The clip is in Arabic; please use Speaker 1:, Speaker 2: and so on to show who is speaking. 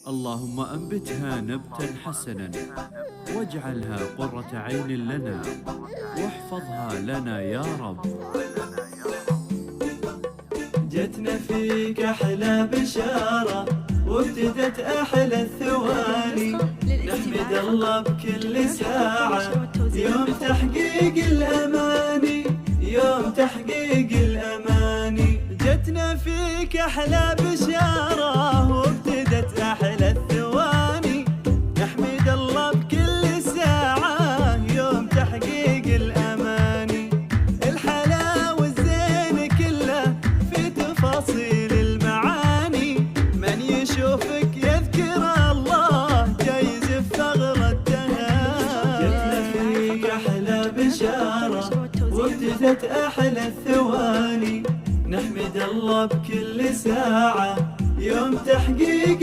Speaker 1: اللهم أنبتها نبتا حسنا، واجعلها قرة عين لنا، واحفظها لنا يا رب.
Speaker 2: جتنا فيك أحلى بشارة، وابتدت أحلى الثواني، نحمد الله بكل ساعة، يوم تحقيق الأماني، يوم تحقيق الأماني. جتنا فيك أحلى بشارة، وابتدت أحلى الثواني، نحمد الله بكل ساعة، يوم تحقيق الأماني. الحلاوة والزين كله في تفاصيل المعاني، من يشوفك يذكر الله جايز بثغرة التهاني. جتنا فيك أحلى بشارة، وابتدت أحلى الثواني، نحمد الله بكل ساعة، يوم تحقيق